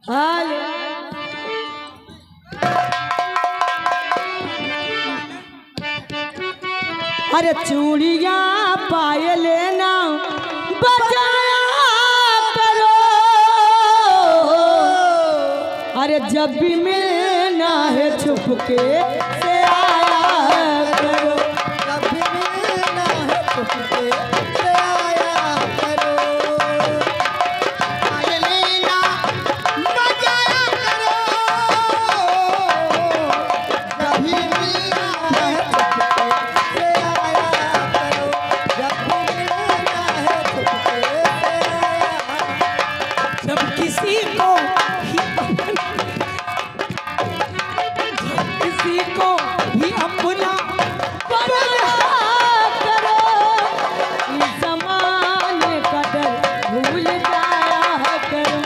हाल अरे चूड़िया पाए लेना बजाया करो। अरे जब भी मिलना है छुप के से आया करो। जब भी मिलना है छुप के से आया करो। पाए लेना बजाया करो। जब भी मिलना है छुप के से आया करो। जब भी मिलना है छुप के से आया। जब किसी को भी अपना बना करो। इस ज़माने का डर भूल जाया करो।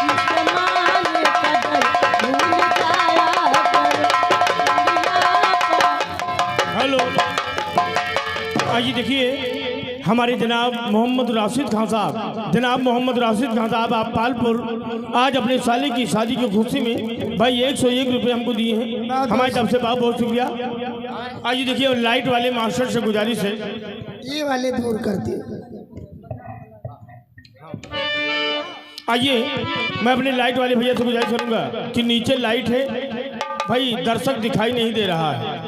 इस ज़माने का डर भूल जाया करो। हेलो, आइए देखिए हमारे जनाब मोहम्मद राशिद खान साहब, जनाब मोहम्मद राशिद खान साहब आप पालपुर आज अपने साले की शादी की खुशी में भाई 101 रुपये हमको दिए हैं। हमारी तरफ से बहुत बहुत शुक्रिया। आइए देखिए लाइट वाले मास्टर से गुजारिश है ये वाले दूर करते। आइए मैं अपने लाइट वाले भैया से गुजारिश करूंगा कि नीचे लाइट है भाई, दर्शक दिखाई नहीं दे रहा है,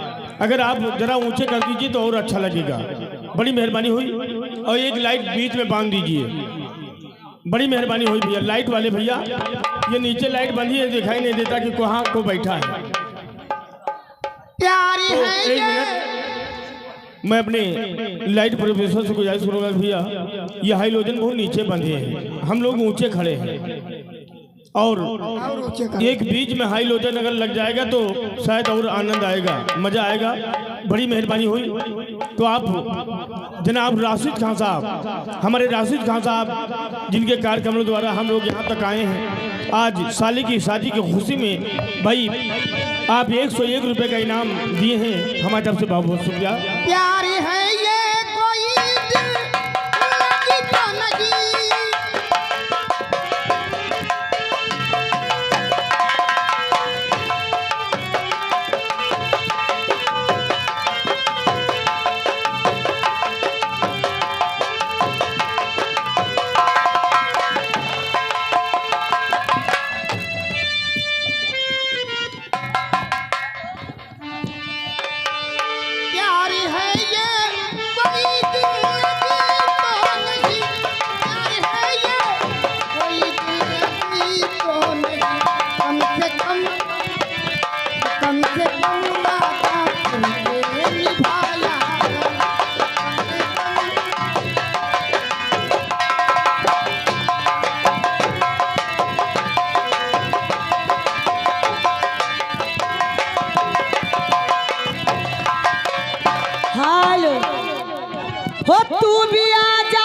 अगर आप जरा ऊंचे कर दीजिए तो और अच्छा लगेगा, बड़ी मेहरबानी हुई। और एक लाइट बीच में बांध दीजिए, बड़ी मेहरबानी हुई भैया। लाइट वाले भैया ये नीचे लाइट बंधी है, दिखाई नहीं देता कि कहाँ को बैठा है। प्यारी तो है एक ये। मिनट मैं अपने लाइट प्रोफेसर से गुजारिश करूंगा भैया ये हाइलोजन बहुत नीचे बंधे हैं, हम लोग ऊंचे खड़े हैं और ऊंचे कर। एक बीच में हाइलोजन अगर लग जाएगा तो शायद और आनंद आएगा, मजा आएगा, बड़ी मेहरबानी हुई। तो आप जनाब राशिद खान साहब, हमारे राशिद खान साहब जिनके कार्यक्रमों द्वारा हम लोग यहाँ तक आए हैं, आज साले की शादी की खुशी में भाई आप 101 रुपये का इनाम दिए हैं, हमारी तरफ से बहुत बहुत शुक्रिया। प्यारी है ये कोई दिल लगी तो लगी। प्यारी है ये कोई दिल लगी तो लगी। प्यारी है ये कोई दिल लगी तो लगी। कम से कम वादा तुमसे निभाया। हाल हो तू भी आजा